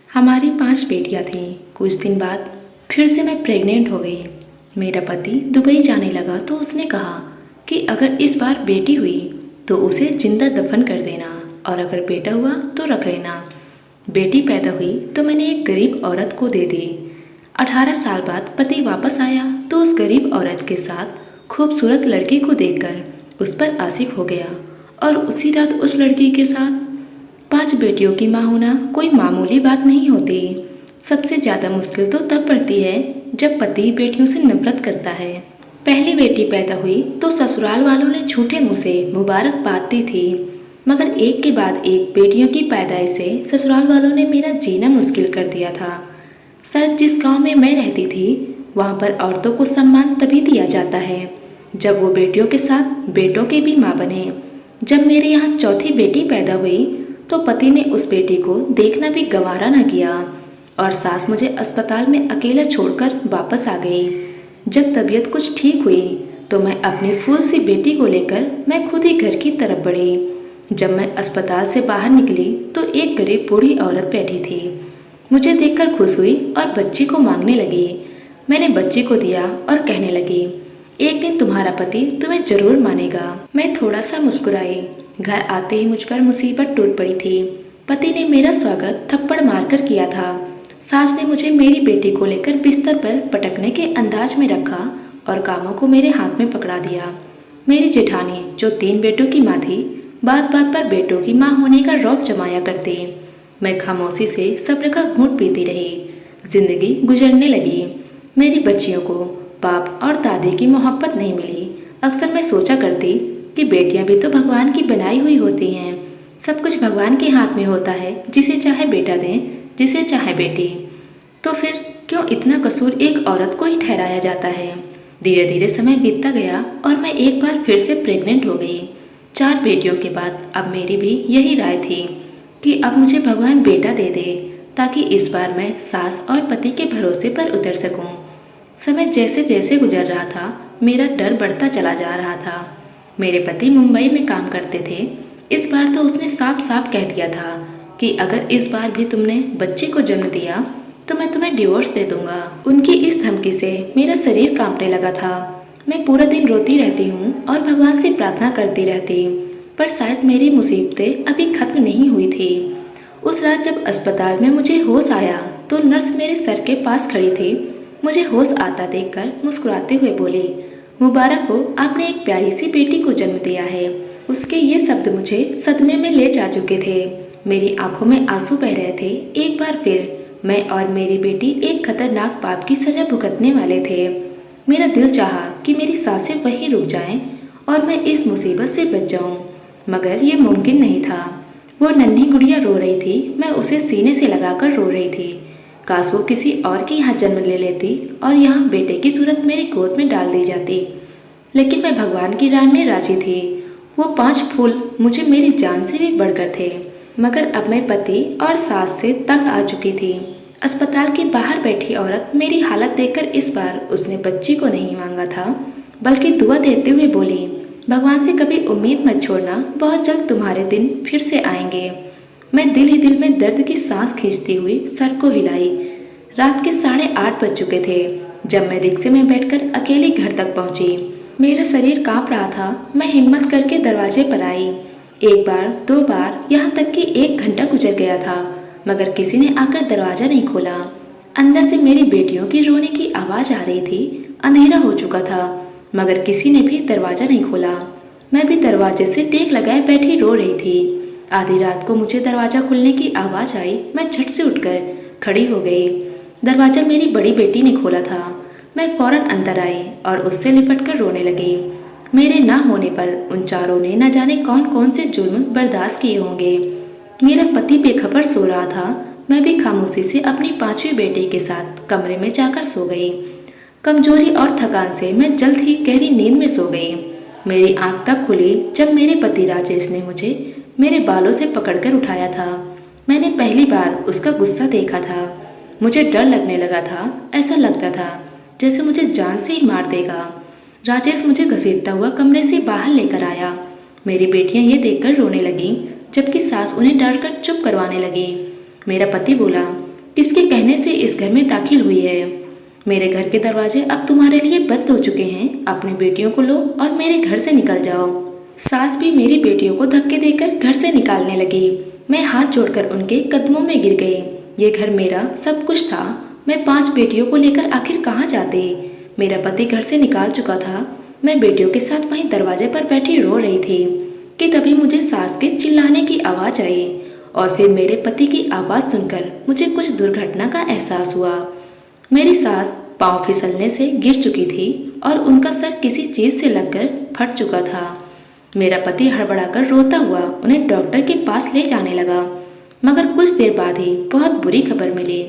हमारी 5 बेटियां थीं। कुछ दिन बाद फिर से मैं प्रेग्नेंट हो गई। मेरा पति दुबई जाने लगा तो उसने कहा कि अगर इस बार बेटी हुई तो उसे जिंदा दफन कर देना और अगर बेटा हुआ तो रख लेना। बेटी पैदा हुई तो मैंने एक गरीब औरत को दे दी। 18 साल बाद पति वापस आया तो उस गरीब औरत के साथ खूबसूरत लड़की को देखकर उस पर आशिक हो गया और उसी रात उस लड़की के साथ 5 बेटियों की माँ होना कोई मामूली बात नहीं होती। सबसे ज़्यादा मुश्किल तो तब पड़ती है जब पति बेटियों से नफरत करता है। पहली बेटी पैदा हुई तो ससुराल वालों ने झूठे मुँह से मुबारकबाद दी थी, मगर एक के बाद एक बेटियों की पैदाइश से ससुराल वालों ने मेरा जीना मुश्किल कर दिया था। शायद जिस गांव में मैं रहती थी वहाँ पर औरतों को सम्मान तभी दिया जाता है जब वो बेटियों के साथ बेटों की भी माँ बने। जब मेरे यहाँ चौथी बेटी पैदा हुई तो पति ने उस बेटी को देखना भी गवारा न किया और सास मुझे अस्पताल में अकेला छोड़कर वापस आ गई। जब तबीयत कुछ ठीक हुई तो मैं अपनी फूल सी बेटी को लेकर मैं खुद ही घर की तरफ बढ़ी। जब मैं अस्पताल से बाहर निकली तो एक गरीब बूढ़ी औरत बैठी थी। मुझे देखकर खुश हुई और बच्ची को मांगने लगी। मैंने बच्ची को दिया और कहने लगी, एक दिन तुम्हारा पति तुम्हें जरूर मानेगा। मैं थोड़ा सा मुस्कुराई। घर आते ही मुझ पर मुसीबत टूट पड़ी थी। पति ने मेरा स्वागत थप्पड़ मारकर किया था। सास ने मुझे मेरी बेटी को लेकर बिस्तर पर पटकने के अंदाज में रखा और कामों को मेरे हाथ में पकड़ा दिया। मेरी जेठानी जो 3 बेटों की माँ थी बात बात पर बेटों की माँ होने का रौब जमाया करती। मैं खामोशी से सब्र का घूंट पीती रही। जिंदगी गुजरने लगी। मेरी बच्चियों को बाप और दादी की मोहब्बत नहीं मिली। अक्सर मैं सोचा करती कि बेटियां भी तो भगवान की बनाई हुई होती हैं। सब कुछ भगवान के हाथ में होता है, जिसे चाहे बेटा दें, जिसे चाहे बेटी। तो फिर क्यों इतना कसूर एक औरत को ही ठहराया जाता है। धीरे धीरे समय बीतता गया और मैं एक बार फिर से प्रेग्नेंट हो गई। 4 बेटियों के बाद अब मेरी भी यही राय थी कि अब मुझे भगवान बेटा दे दे ताकि इस बार मैं सास और पति के भरोसे पर उतर सकूं। समय जैसे जैसे गुजर रहा था मेरा डर बढ़ता चला जा रहा था। मेरे पति मुंबई में काम करते थे। इस बार तो उसने साफ साफ कह दिया था कि अगर इस बार भी तुमने बच्चे को जन्म दिया तो मैं तुम्हें डिवोर्स दे दूंगा। उनकी इस धमकी से मेरा शरीर कांपने लगा था। मैं पूरा दिन रोती रहती हूँ और भगवान से प्रार्थना करती रहती, पर शायद मेरी मुसीबतें अभी खत्म नहीं हुई थी। उस रात जब अस्पताल में मुझे होश आया तो नर्स मेरे सर के पास खड़ी थी। मुझे होश आता देखकर मुस्कुराते हुए बोली, मुबारक हो, आपने एक प्यारी सी बेटी को जन्म दिया है। उसके ये शब्द मुझे सदमे में ले जा चुके थे। मेरी आंखों में आंसू बह रहे थे। एक बार फिर मैं और मेरी बेटी एक खतरनाक पाप की सजा भुगतने वाले थे। मेरा दिल चाहा कि मेरी सांसें वहीं रुक जाएं और मैं इस मुसीबत से बच जाऊं, मगर ये मुमकिन नहीं था। वो नन्ही गुड़िया रो रही थी। मैं उसे सीने से लगाकर रो रही थी। काश वो किसी और के यहाँ जन्म ले लेती और यहाँ बेटे की सूरत मेरी गोद में डाल दी जाती। लेकिन मैं भगवान की राह में राजी थी। वो 5 फूल मुझे मेरी जान से भी बढ़कर थे। मगर अब मैं पति और सास से तंग आ चुकी थी। अस्पताल के बाहर बैठी औरत मेरी हालत देखकर इस बार उसने बच्ची को नहीं मांगा था, बल्कि दुआ देते हुए बोली, भगवान से कभी उम्मीद मत छोड़ना, बहुत जल्द तुम्हारे दिन फिर से आएंगे। मैं दिल ही दिल में दर्द की सांस खींचती हुई सर को हिलाई। रात के 8:30 बज चुके थे जब मैं रिक्शे में बैठकर अकेली घर तक पहुंची। मेरा शरीर कांप रहा था। मैं हिम्मत करके दरवाजे पर आई। एक बार, 2 बार, यहाँ तक कि 1 घंटा गुजर गया था, मगर किसी ने आकर दरवाजा नहीं खोला। अंदर से मेरी बेटियों की रोने की आवाज़ आ रही थी। अंधेरा हो चुका था, मगर किसी ने भी दरवाजा नहीं खोला। मैं भी दरवाजे से टेक लगाए बैठी रो रही थी। आधी रात को मुझे दरवाज़ा खुलने की आवाज़ आई। मैं झट से उठकर खड़ी हो गई। दरवाज़ा मेरी बड़ी बेटी ने खोला था। मैं फौरन अंदर आई और उससे लिपटकर रोने लगी। मेरे ना होने पर उन चारों ने न जाने कौन कौन से जुल्म बर्दाश्त किए होंगे। मेरा पति बेखबर सो रहा था। मैं भी खामोशी से अपनी 5वीं बेटी के साथ कमरे में जाकर सो गई। कमजोरी और थकान से मैं जल्द ही गहरी नींद में सो गई। मेरी आंख तब खुली जब मेरे पति राजेश ने मुझे मेरे बालों से पकड़कर उठाया था। मैंने पहली बार उसका गुस्सा देखा था। मुझे डर लगने लगा था। ऐसा लगता था जैसे मुझे जान से ही मार देगा। राजेश मुझे घसीटता हुआ कमरे से बाहर लेकर आया। मेरी बेटियां ये देखकर रोने लगीं, जबकि सास उन्हें डांटकर चुप करवाने लगी। मेरा पति बोला, किसके कहने से इस घर में दाखिल हुई है? मेरे घर के दरवाजे अब तुम्हारे लिए बंद हो चुके हैं। अपनी बेटियों को लो और मेरे घर से निकल जाओ। सास भी मेरी बेटियों को धक्के देकर घर से निकालने लगी। मैं हाथ जोड़कर उनके कदमों में गिर गई। ये घर मेरा सब कुछ था। मैं 5 बेटियों को लेकर आखिर कहाँ जाती? मेरा पति घर से निकाल चुका था। मैं बेटियों के साथ वहीं दरवाजे पर बैठी रो रही थी कि तभी मुझे सास के चिल्लाने की आवाज़ आई और फिर मेरे पति की आवाज़ सुनकर मुझे कुछ दुर्घटना का एहसास हुआ। मेरी सास पाँव फिसलने से गिर चुकी थी और उनका सर किसी चीज़ से लगकर फट चुका था। मेरा पति हड़बड़ाकर रोता हुआ उन्हें डॉक्टर के पास ले जाने लगा, मगर कुछ देर बाद ही बहुत बुरी खबर मिली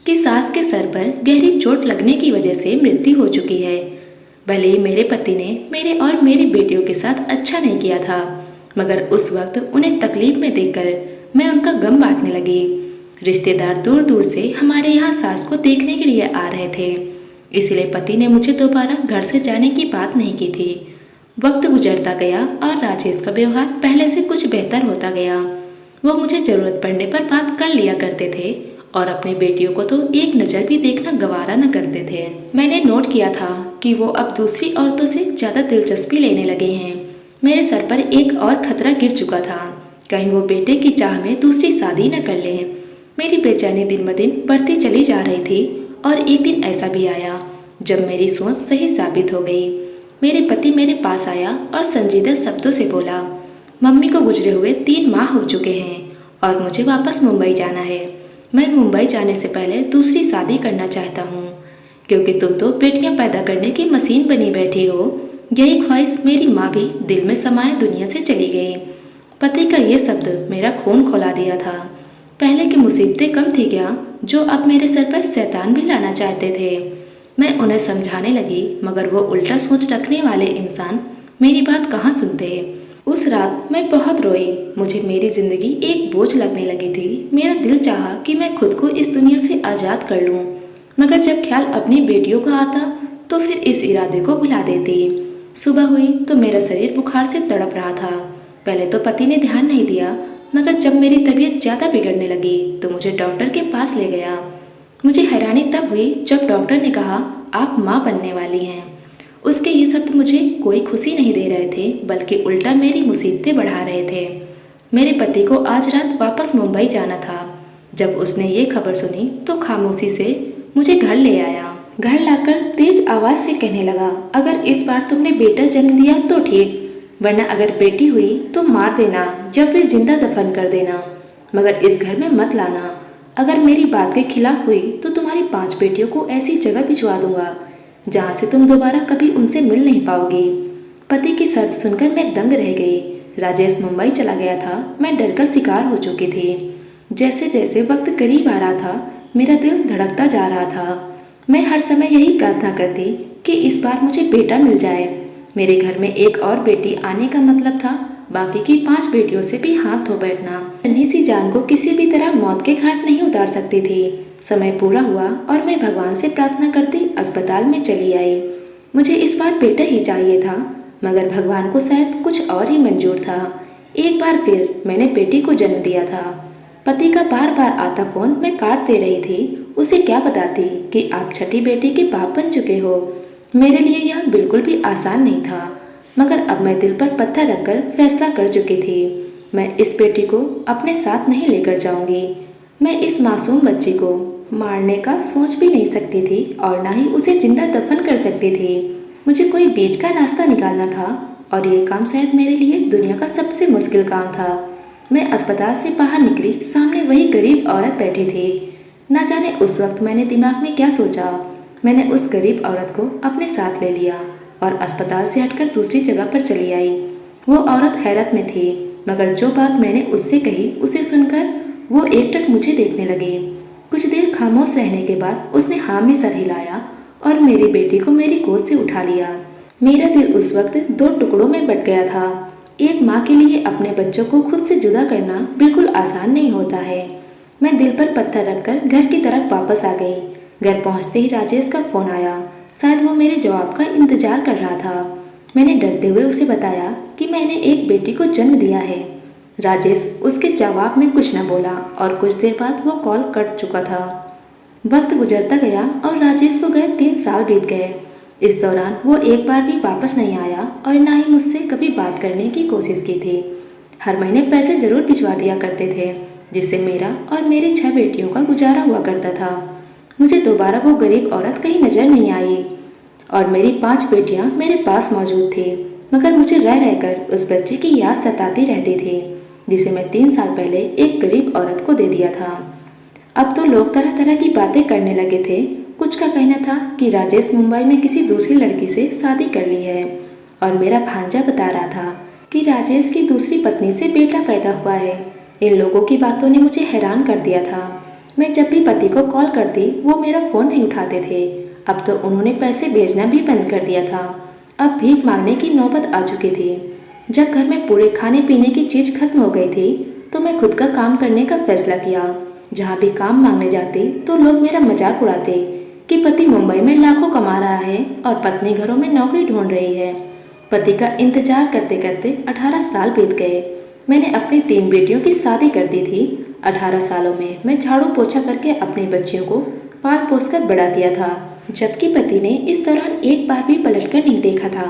कि सास के सर पर गहरी चोट लगने की वजह से मृत्यु हो चुकी है। भले ही मेरे पति ने मेरे और मेरी बेटियों के साथ अच्छा नहीं किया था, मगर उस वक्त उन्हें तकलीफ में देखकर मैं उनका गम बांटने लगी। रिश्तेदार दूर दूर से हमारे यहाँ सास को देखने के लिए आ रहे थे, इसलिए पति ने मुझे दोबारा घर से जाने की बात नहीं की थी। वक्त गुजरता गया और राजेश का व्यवहार पहले से कुछ बेहतर होता गया। वो मुझे ज़रूरत पड़ने पर बात कर लिया करते थे और अपनी बेटियों को तो एक नज़र भी देखना गवारा न करते थे। मैंने नोट किया था कि वो अब दूसरी औरतों से ज़्यादा दिलचस्पी लेने लगे हैं। मेरे सर पर एक और खतरा गिर चुका था, कहीं वो बेटे की चाह में दूसरी शादी न कर लें। मेरी बेचैनी दिन ब दिन बढ़ती चली जा रही थी और एक दिन ऐसा भी आया जब मेरी सोच सही साबित हो गई। मेरे पति मेरे पास आया और संजीदा शब्दों से बोला, मम्मी को गुजरे हुए 3 माह हो चुके हैं और मुझे वापस मुंबई जाना है। मैं मुंबई जाने से पहले दूसरी शादी करना चाहता हूँ, क्योंकि तुम तो बेटियाँ पैदा करने की मशीन बनी बैठी हो। यही ख्वाहिश मेरी माँ भी दिल में समाये दुनिया से चली गई। पति का ये शब्द मेरा खून खौला दिया था। पहले की मुसीबतें कम थी क्या जो अब मेरे सर पर शैतान भी लाना चाहते थे? मैं उन्हें समझाने लगी, मगर वो उल्टा सोच रखने वाले इंसान मेरी बात कहाँ सुनते। उस रात मैं बहुत रोई। मुझे मेरी जिंदगी एक बोझ लगने लगी थी। मेरा दिल चाहा कि मैं खुद को इस दुनिया से आज़ाद कर लूं, मगर जब ख्याल अपनी बेटियों का आता तो फिर इस इरादे को भुला देती। सुबह हुई तो मेरा शरीर बुखार से तड़प रहा था। पहले तो पति ने ध्यान नहीं दिया, मगर जब मेरी तबीयत ज़्यादा बिगड़ने लगी तो मुझे डॉक्टर के पास ले गया। मुझे हैरानी तब हुई जब डॉक्टर ने कहा, आप माँ बनने वाली हैं। उसके ये शब्द मुझे कोई खुशी नहीं दे रहे थे, बल्कि उल्टा मेरी मुसीबतें बढ़ा रहे थे। मेरे पति को आज रात वापस मुंबई जाना था। जब उसने ये खबर सुनी तो खामोशी से मुझे घर ले आया। घर लाकर तेज आवाज़ से कहने लगा, अगर इस बार तुमने बेटा जन्म दिया तो ठीक, वरना अगर बेटी हुई तो मार देना या फिर जिंदा दफन कर देना, मगर इस घर में मत लाना। अगर मेरी बात के खिलाफ हुई तो तुम्हारी 5 बेटियों को ऐसी जगह भिजवा दूंगा जहाँ से तुम दोबारा कभी उनसे मिल नहीं पाओगी। पति की शर्त सुनकर मैं दंग रह गई। राजेश मुंबई चला गया था। मैं डर का शिकार हो चुकी थी। जैसे जैसे वक्त करीब आ रहा था, मेरा दिल धड़कता जा रहा था। मैं हर समय यही प्रार्थना करती कि इस बार मुझे बेटा मिल जाए। मेरे घर में एक और बेटी आने का मतलब था बाकी की 5 बेटियों से भी हाथ धो बैठना। नन्ही सी जान को किसी भी तरह मौत के घाट नहीं उतार सकती थी। समय पूरा हुआ और मैं भगवान से प्रार्थना करती अस्पताल में चली आई। मुझे इस बार बेटा ही चाहिए था, मगर भगवान को शायद कुछ और ही मंजूर था। एक बार फिर मैंने बेटी को जन्म दिया था। पति का बार बार आता फोन मैं काट दे रही थी। उसे क्या बताती कि आप छठी बेटी के बाप बन चुके हो। मेरे लिए यह बिल्कुल भी आसान नहीं था, मगर अब मैं दिल पर पत्थर रखकर फैसला कर चुकी थी। मैं इस बेटी को अपने साथ नहीं लेकर जाऊंगी। मैं इस मासूम बच्ची को मारने का सोच भी नहीं सकती थी और ना ही उसे जिंदा दफन कर सकती थी। मुझे कोई बीच का रास्ता निकालना था और ये काम शायद मेरे लिए दुनिया का सबसे मुश्किल काम था। मैं अस्पताल से बाहर निकली, सामने वही गरीब औरत बैठी थी। ना जाने उस वक्त मैंने दिमाग में क्या सोचा। मैंने उस गरीब औरत को अपने साथ ले लिया और अस्पताल से हटकर दूसरी जगह पर चली आई। वो औरत हैरत में थी, मगर जो बात मैंने उससे कही उसे सुनकर वो एकटक मुझे देखने लगी। कुछ देर खामोश रहने के बाद उसने हाँ में सर हिलाया और मेरी बेटी को मेरी गोद से उठा लिया। मेरा दिल उस वक्त 2 टुकड़ों में बट गया था। एक माँ के लिए अपने बच्चों को खुद से जुदा करना बिल्कुल आसान नहीं होता है। मैं दिल पर पत्थर रखकर घर की तरफ वापस आ गई। घर पहुँचते ही राजेश का फोन आया। शायद वो मेरे जवाब का इंतजार कर रहा था। मैंने डरते हुए उसे बताया कि मैंने एक बेटी को जन्म दिया है। राजेश उसके जवाब में कुछ न बोला और कुछ देर बाद वो कॉल कट चुका था। वक्त गुजरता गया और राजेश को गए 3 साल बीत गए। इस दौरान वो एक बार भी वापस नहीं आया और ना ही मुझसे कभी बात करने की कोशिश की थी। हर महीने पैसे जरूर भिजवा दिया करते थे, जिससे मेरा और मेरी 6 बेटियों का गुजारा हुआ करता था। मुझे दोबारा वो गरीब औरत कहीं नजर नहीं आई और मेरी 5 बेटियां मेरे पास मौजूद थी, मगर मुझे रह रहकर उस बच्ची की याद सताती रहती थी, जिसे मैं 3 साल पहले एक गरीब औरत को दे दिया था। अब तो लोग तरह तरह की बातें करने लगे थे। कुछ का कहना था कि राजेश मुंबई में किसी दूसरी लड़की से शादी कर ली है और मेरा भांजा बता रहा था कि राजेश की दूसरी पत्नी से बेटा पैदा हुआ है। इन लोगों की बातों ने मुझे हैरान कर दिया था। मैं जब भी पति को कॉल करती वो मेरा फ़ोन नहीं उठाते थे। अब तो उन्होंने पैसे भेजना भी बंद कर दिया था। अब भीख मांगने की नौबत आ चुकी थी। जब घर में पूरे खाने पीने की चीज़ खत्म हो गई थी तो मैं खुद का काम करने का फैसला किया। जहाँ भी काम मांगने जाती तो लोग मेरा मजाक उड़ाते कि पति मुंबई में लाखों कमा रहा है और पत्नी घरों में नौकरी ढूंढ रही है। पति का इंतजार करते करते 18 साल बीत गए। मैंने अपनी 3 बेटियों की शादी कर दी थी। 18 सालों में मैं झाड़ू पोछा करके अपनी बच्चियों को पाल पोस कर बड़ा किया था, जबकि पति ने इस दौरान एक बार भी पलटकर नहीं देखा था।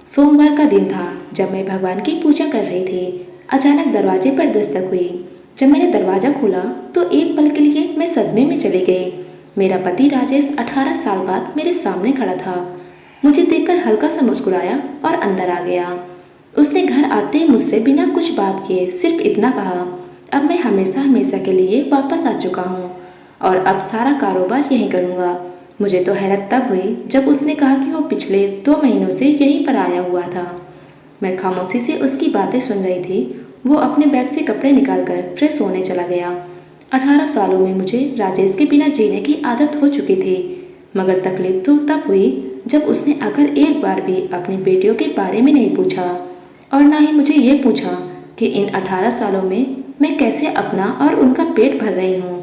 सोमवार का दिन था जब मैं भगवान की पूजा कर रही थी। अचानक दरवाजे पर दस्तक हुई। जब मैंने दरवाजा खोला तो एक पल के लिए मैं सदमे में चली गई। मेरा पति राजेश 18 साल बाद मेरे सामने खड़ा था। मुझे देखकर हल्का सा मुस्कुराया और अंदर आ गया। उसने घर आते ही मुझसे बिना कुछ बात किए सिर्फ इतना कहा, अब मैं हमेशा हमेशा के लिए वापस आ चुका हूँ और अब सारा कारोबार यहीं करूँगा। मुझे तो हैरत तब हुई जब उसने कहा कि वो पिछले 2 महीनों से यहीं पर आया हुआ था। मैं खामोशी से उसकी बातें सुन रही थी। वो अपने बैग से कपड़े निकालकर फ्रेश होने चला गया। 18 सालों में मुझे राजेश के बिना जीने की आदत हो चुकी थी, मगर तकलीफ तो तब हुई जब उसने आकर एक बार भी अपनी बेटियों के बारे में नहीं पूछा और ना ही मुझे ये पूछा कि इन 18 सालों में मैं कैसे अपना और उनका पेट भर रही हूँ।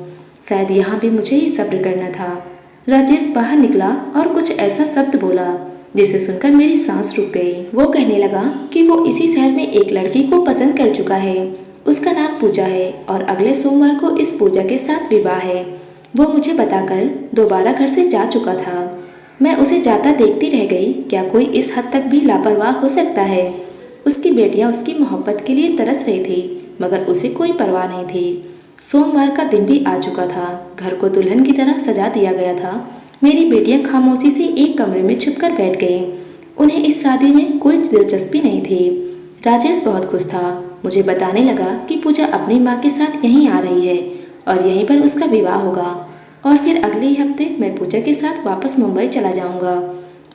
शायद यहाँ भी मुझे ही सब्र करना था। राजेश बाहर निकला और कुछ ऐसा शब्द बोला जिसे सुनकर मेरी सांस रुक गई। वो कहने लगा कि वो इसी शहर में एक लड़की को पसंद कर चुका है। उसका नाम पूजा है और अगले सोमवार को इस पूजा के साथ विवाह है। वो मुझे बताकर दोबारा घर से जा चुका था। मैं उसे जाता देखती रह गई। क्या कोई इस हद तक भी लापरवाह हो सकता है? उसकी बेटियां उसकी मोहब्बत के लिए तरस रही थी, मगर उसे कोई परवाह नहीं थी। सोमवार का दिन भी आ चुका था। घर को दुल्हन की तरह सजा दिया गया था। मेरी बेटियां खामोशी से एक कमरे में छुपकर बैठ गईं। उन्हें इस शादी में कोई दिलचस्पी नहीं थी। राजेश बहुत खुश था। मुझे बताने लगा कि पूजा अपनी माँ के साथ यहीं आ रही है और यहीं पर उसका विवाह होगा और फिर अगले ही हफ्ते मैं पूजा के साथ वापस मुंबई चला जाऊंगा।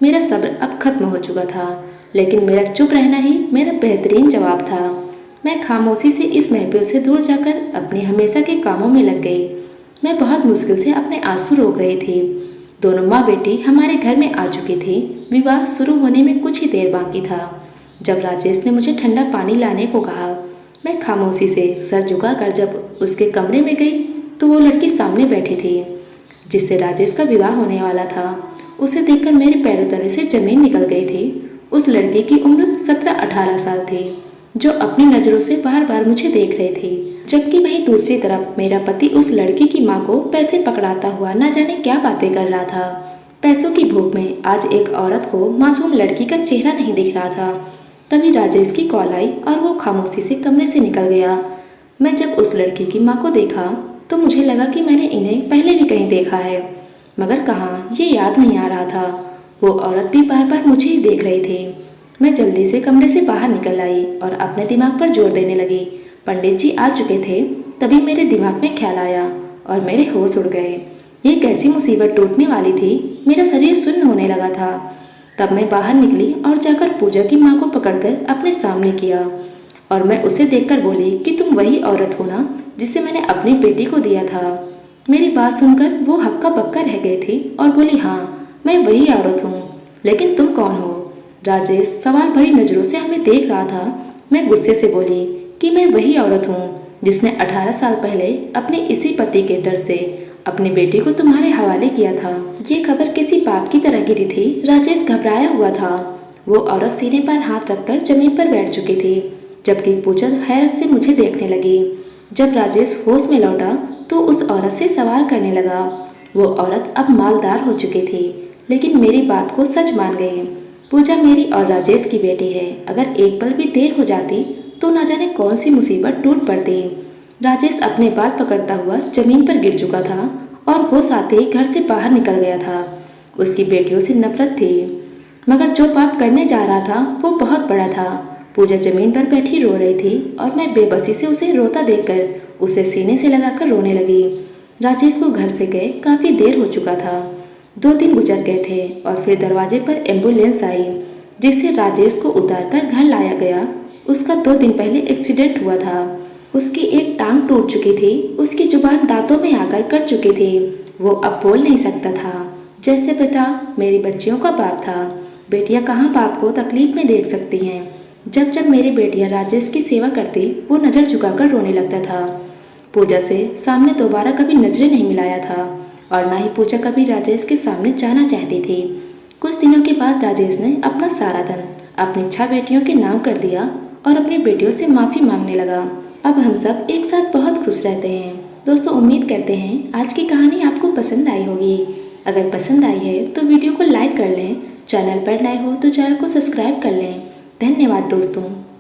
मेरा सब्र अब खत्म हो चुका था, लेकिन मेरा चुप रहना ही मेरा बेहतरीन जवाब था। मैं खामोशी से इस महफिल से दूर जाकर अपने हमेशा के कामों में लग गई। मैं बहुत मुश्किल से अपने आंसू रोक रही थी। दोनों माँ बेटी हमारे घर में आ चुकी थी। विवाह शुरू होने में कुछ ही देर बाकी था। जब राजेश ने मुझे ठंडा पानी लाने को कहा, मैं खामोशी से सर झुकाकर जब उसके कमरे में गई तो वो लड़की सामने बैठी थी जिससे राजेश का विवाह होने वाला था। उसे देखकर मेरे पैरों तले से जमीन निकल गई थी। उस लड़की की उम्र 17-18 साल थी, जो अपनी नज़रों से बार बार मुझे देख रही थी, जबकि वहीं दूसरी तरफ मेरा पति उस लड़की की माँ को पैसे पकड़ाता हुआ न जाने क्या बातें कर रहा था। पैसों की भूख में आज एक औरत को मासूम लड़की का चेहरा नहीं दिख रहा था। तभी राजेश की कॉल आई और वो खामोशी से कमरे से निकल गया। मैं जब उस लड़की की माँ को देखा तो मुझे लगा कि मैंने इन्हें पहले भी कहीं देखा है, मगर कहाँ ये याद नहीं आ रहा था। वो औरत भी बार बार मुझे ही देख रही थी। मैं जल्दी से कमरे से बाहर निकल आई और अपने दिमाग पर जोर देने लगी। पंडित जी आ चुके थे। तभी मेरे दिमाग में ख्याल आया और मेरे होश उड़ गए। ये कैसी मुसीबत टूटने वाली थी। मेरा शरीर सुन्न होने लगा था। तब मैं बाहर निकली और जाकर पूजा की माँ को पकड़कर अपने सामने किया और मैं उसे देखकर बोली कि तुम वही औरत हो ना जिसे मैंने अपनी बेटी को दिया था। मेरी बात सुनकर वो हक्का बक्का रह गई थी और बोली, हाँ मैं वही औरत हूँ, लेकिन तुम कौन हो? राजेश सवाल भरी नज़रों से हमें देख रहा था। मैं गुस्से से बोली कि मैं वही औरत हूँ जिसने 18 साल पहले अपने इसी पति के डर से अपनी बेटी को तुम्हारे हवाले किया था। ये खबर किसी पाप की तरह गिरी थी। राजेश घबराया हुआ था। वो औरत सीने पर हाथ रखकर जमीन पर बैठ चुकी थी, जबकि पूजा हैरत से मुझे देखने लगी। जब राजेश होश में लौटा तो उस औरत से सवाल करने लगा, वो औरत अब मालदार हो चुकी थी, लेकिन मेरी बात को सच मान गई। पूजा मेरी और राजेश की बेटी है। अगर एक पल भी देर हो जाती तो न जाने कौन सी मुसीबत टूट पड़ती। राजेश अपने बाल पकड़ता हुआ जमीन पर गिर चुका था और होश आते ही घर से बाहर निकल गया था। उसकी बेटियों से नफरत थी, मगर जो पाप करने जा रहा था वो बहुत बड़ा था। पूजा जमीन पर बैठी रो रही थी और मैं बेबसी से उसे रोता देखकर उसे सीने से लगाकर रोने लगी। राजेश को घर से गए काफ़ी देर हो चुका था। 2 दिन गुजर गए थे और फिर दरवाजे पर एम्बुलेंस आई, जिससे राजेश को उतारकर घर लाया गया। उसका 2 दिन पहले एक्सीडेंट हुआ था। उसकी एक टांग टूट चुकी थी, उसकी जुबान दांतों में आकर कट चुकी थी। वो अब बोल नहीं सकता था। जैसे पिता मेरी बच्चियों का बाप था, बेटियां कहाँ बाप को तकलीफ में देख सकती हैं। जब जब मेरी बेटियां राजेश की सेवा करती वो नज़र झुकाकर रोने लगता था। पूजा से सामने दोबारा कभी नजरें नहीं मिलाया था और ना ही पूजा कभी राजेश के सामने जाना चाहती थी। कुछ दिनों के बाद राजेश ने अपना सारा धन अपनी 6 बेटियों के नाम कर दिया और अपनी बेटियों से माफ़ी मांगने लगा। अब हम सब एक साथ बहुत खुश रहते हैं। दोस्तों, उम्मीद करते हैं आज की कहानी आपको पसंद आई होगी। अगर पसंद आई है तो वीडियो को लाइक कर लें, चैनल पर नए हो तो चैनल को सब्सक्राइब कर लें। धन्यवाद दोस्तों।